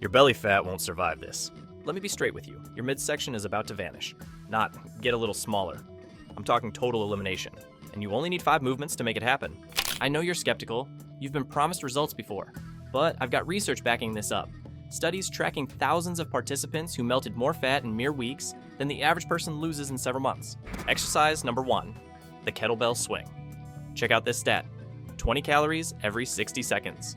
Your belly fat won't survive this. Let me be straight with you. Your midsection is about to vanish, not get a little smaller. I'm talking total elimination, and you only need 5 movements to make it happen. I know you're skeptical. You've been promised results before, but I've got research backing this up. Studies tracking thousands of participants who melted more fat in mere weeks than the average person loses in several months. Exercise number 1, the kettlebell swing. Check out this stat: 20 calories every 60 seconds.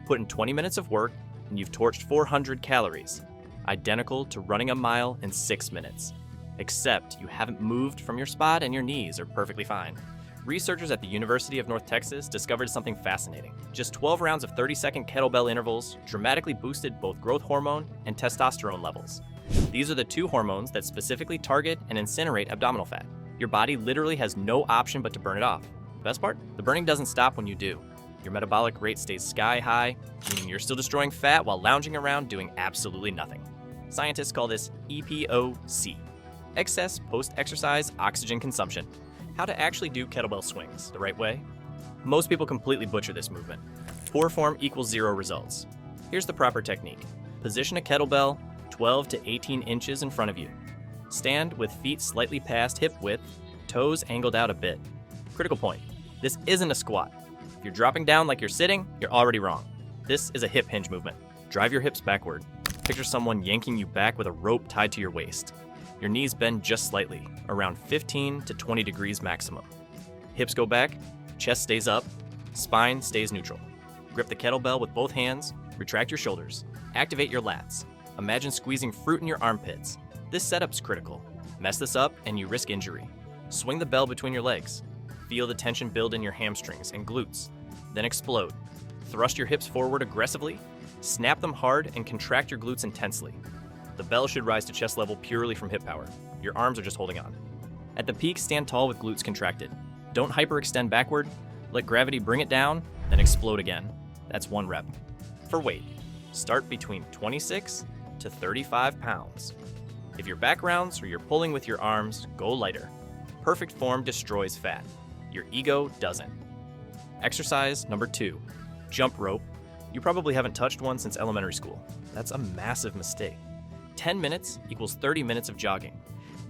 Put in 20 minutes of work, and you've torched 400 calories, identical to running a mile in 6 minutes. Except you haven't moved from your spot and your knees are perfectly fine. Researchers at the University of North Texas discovered something fascinating. Just 12 rounds of 30-second kettlebell intervals dramatically boosted both growth hormone and testosterone levels. These are the 2 hormones that specifically target and incinerate abdominal fat. Your body literally has no option but to burn it off. The best part? The burning doesn't stop when you do. Your metabolic rate stays sky high, meaning you're still destroying fat while lounging around doing absolutely nothing. Scientists call this EPOC, excess post-exercise oxygen consumption. How to actually do kettlebell swings the right way? Most people completely butcher this movement. Poor form equals 0 results. Here's the proper technique. Position a kettlebell 12 to 18 inches in front of you. Stand with feet slightly past hip width, toes angled out a bit. Critical point: this isn't a squat. If you're dropping down like you're sitting, you're already wrong. This is a hip hinge movement. Drive your hips backward. Picture someone yanking you back with a rope tied to your waist. Your knees bend just slightly, around 15 to 20 degrees maximum. Hips go back, chest stays up, spine stays neutral. Grip the kettlebell with both hands, retract your shoulders, activate your lats. Imagine squeezing fruit in your armpits. This setup's critical. Mess this up and you risk injury. Swing the bell between your legs. Feel the tension build in your hamstrings and glutes. Then explode. Thrust your hips forward aggressively, snap them hard, and contract your glutes intensely. The bell should rise to chest level purely from hip power. Your arms are just holding on. At the peak, stand tall with glutes contracted. Don't hyperextend backward. Let gravity bring it down, then explode again. That's 1 rep. For weight, start between 26 to 35 pounds. If your back rounds or you're pulling with your arms, go lighter. Perfect form destroys fat. Your ego doesn't. Exercise number 2, jump rope. You probably haven't touched one since elementary school. That's a massive mistake. 10 minutes equals 30 minutes of jogging.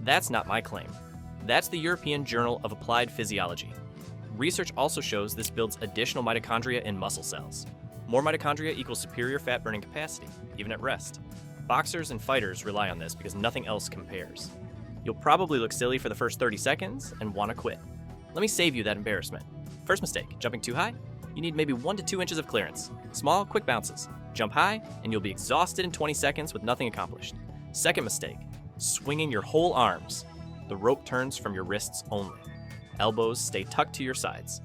That's not my claim. That's the European Journal of Applied Physiology. Research also shows this builds additional mitochondria in muscle cells. More mitochondria equals superior fat burning capacity, even at rest. Boxers and fighters rely on this because nothing else compares. You'll probably look silly for the first 30 seconds and want to quit. Let me save you that embarrassment. First mistake, jumping too high? You need maybe 1 to 2 inches of clearance. Small, quick bounces. Jump high, and you'll be exhausted in 20 seconds with nothing accomplished. Second mistake, swinging your whole arms. The rope turns from your wrists only. Elbows stay tucked to your sides.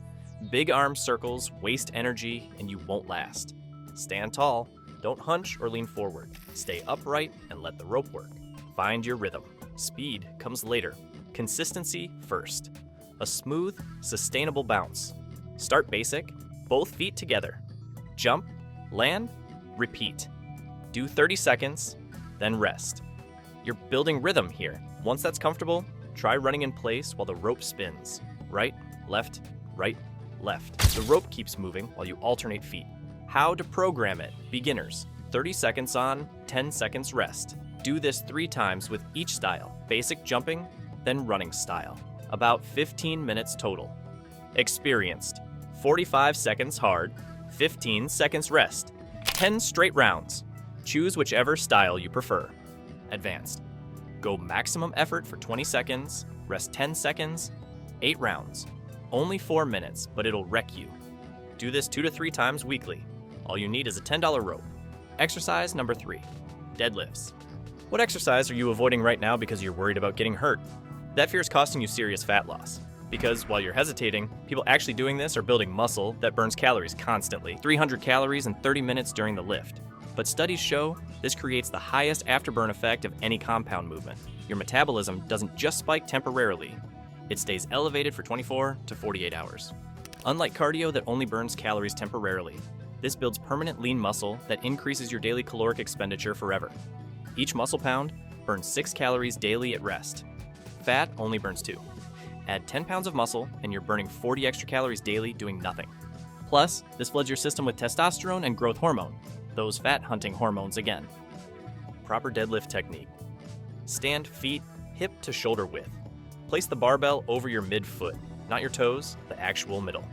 Big arm circles waste energy, and you won't last. Stand tall. Don't hunch or lean forward. Stay upright and let the rope work. Find your rhythm. Speed comes later. Consistency first. A smooth, sustainable bounce. Start basic, both feet together. Jump, land, repeat. Do 30 seconds, then rest. You're building rhythm here. Once that's comfortable, try running in place while the rope spins. Right, left, left. The rope keeps moving while you alternate feet. How to program it. Beginners. 30 seconds on, 10 seconds rest. Do this 3 times with each style. Basic jumping, then running style. About 15 minutes total. Experienced. 45 seconds hard, 15 seconds rest. 10 straight rounds. Choose whichever style you prefer. Advanced. Go maximum effort for 20 seconds, rest 10 seconds, 8 rounds. Only 4 minutes, but it'll wreck you. Do this 2 to 3 times weekly. All you need is a $10 rope. Exercise number 3, deadlifts. What exercise are you avoiding right now because you're worried about getting hurt? That fear is costing you serious fat loss. Because while you're hesitating, people actually doing this are building muscle that burns calories constantly, 300 calories in 30 minutes during the lift. But studies show this creates the highest afterburn effect of any compound movement. Your metabolism doesn't just spike temporarily, it stays elevated for 24 to 48 hours. Unlike cardio that only burns calories temporarily, this builds permanent lean muscle that increases your daily caloric expenditure forever. Each muscle pound burns 6 calories daily at rest. Fat only burns 2. Add 10 pounds of muscle and you're burning 40 extra calories daily doing nothing. Plus, this floods your system with testosterone and growth hormone. those fat hunting hormones again. Proper deadlift technique. Stand feet hip to shoulder width. Place the barbell over your midfoot, not your toes, the actual middle.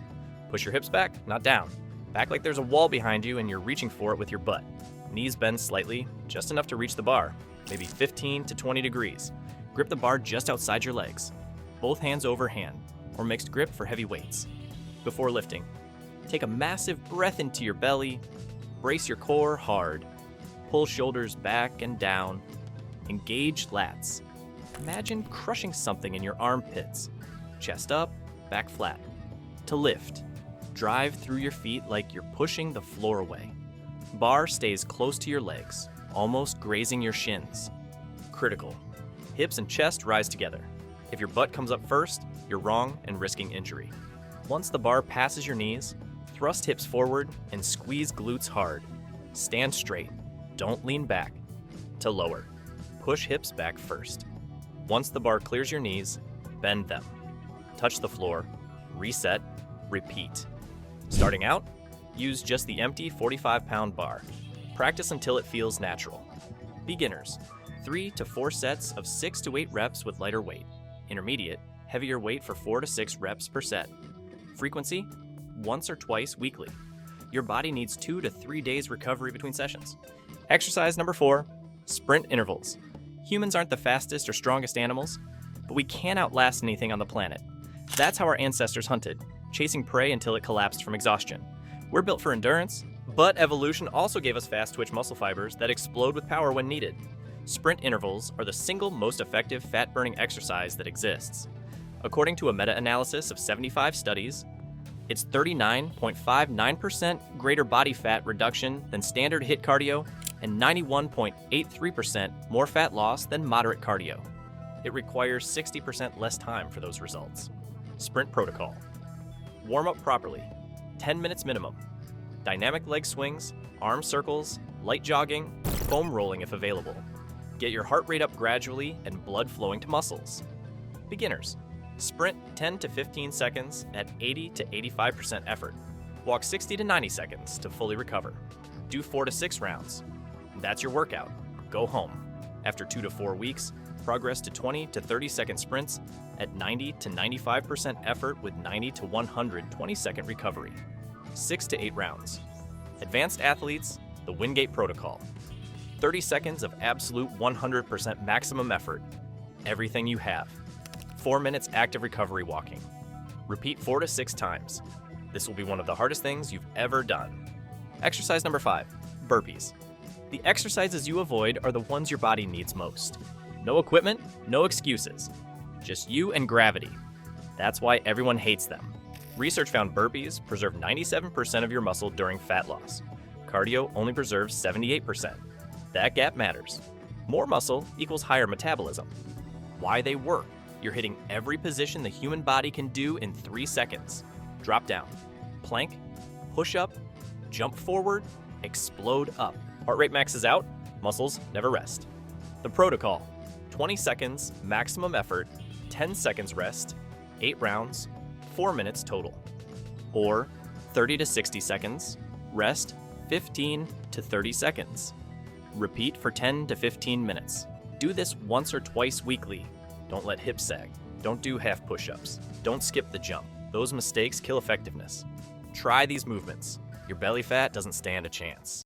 Push your hips back, not down. Back like there's a wall behind you and you're reaching for it with your butt. Knees bend slightly, just enough to reach the bar, maybe 15 to 20 degrees. Grip the bar just outside your legs. Both hands over hand, or mixed grip for heavy weights. Before lifting, take a massive breath into your belly, brace your core hard, pull shoulders back and down, engage lats. Imagine crushing something in your armpits, chest up, back flat. To lift, drive through your feet like you're pushing the floor away. Bar stays close to your legs, almost grazing your shins. Critical. Hips and chest rise together. If your butt comes up first, you're wrong and risking injury. Once the bar passes your knees, thrust hips forward and squeeze glutes hard. Stand straight. Don't lean back. To lower, push hips back first. Once the bar clears your knees, bend them. Touch the floor, reset, repeat. Starting out, use just the empty 45-pound bar. Practice until it feels natural. Beginners, 3 to 4 sets of 6 to 8 reps with lighter weight. Intermediate, heavier weight for 4 to 6 reps per set. Frequency, once or twice weekly. Your body needs 2 to 3 days recovery between sessions. Exercise number 4, sprint intervals. Humans aren't the fastest or strongest animals, but we can't outlast anything on the planet. That's how our ancestors hunted, chasing prey until it collapsed from exhaustion. We're built for endurance, but evolution also gave us fast twitch muscle fibers that explode with power when needed. Sprint intervals are the single most effective fat-burning exercise that exists. According to a meta-analysis of 75 studies, it's 39.59% greater body fat reduction than standard HIIT cardio and 91.83% more fat loss than moderate cardio. It requires 60% less time for those results. Sprint protocol. Warm up properly, 10 minutes minimum. Dynamic leg swings, arm circles, light jogging, foam rolling if available. Get your heart rate up gradually and blood flowing to muscles. Beginners, sprint 10 to 15 seconds at 80 to 85% effort. Walk 60 to 90 seconds to fully recover. Do 4 to 6 rounds. That's your workout. Go home. After 2 to 4 weeks, progress to 20 to 30 second sprints at 90 to 95% effort with 90 to 120 second recovery. 6 to 8 rounds. Advanced athletes, the Wingate protocol. 30 seconds of absolute 100% maximum effort. Everything you have. 4 minutes active recovery walking. Repeat 4 to 6 times. This will be one of the hardest things you've ever done. Exercise number 5, burpees. The exercises you avoid are the ones your body needs most. No equipment, no excuses. Just you and gravity. That's why everyone hates them. Research found burpees preserve 97% of your muscle during fat loss. Cardio only preserves 78%. That gap matters. More muscle equals higher metabolism. Why they work. You're hitting every position the human body can do in 3 seconds. Drop down, plank, push up, jump forward, explode up. Heart rate maxes out, muscles never rest. The protocol, 20 seconds maximum effort, 10 seconds rest, 8 rounds, 4 minutes total. Or 30 to 60 seconds, rest 15 to 30 seconds. Repeat for 10 to 15 minutes. Do this once or twice weekly. Don't let hips sag. Don't do half push-ups. Don't skip the jump. Those mistakes kill effectiveness. Try these movements. Your belly fat doesn't stand a chance.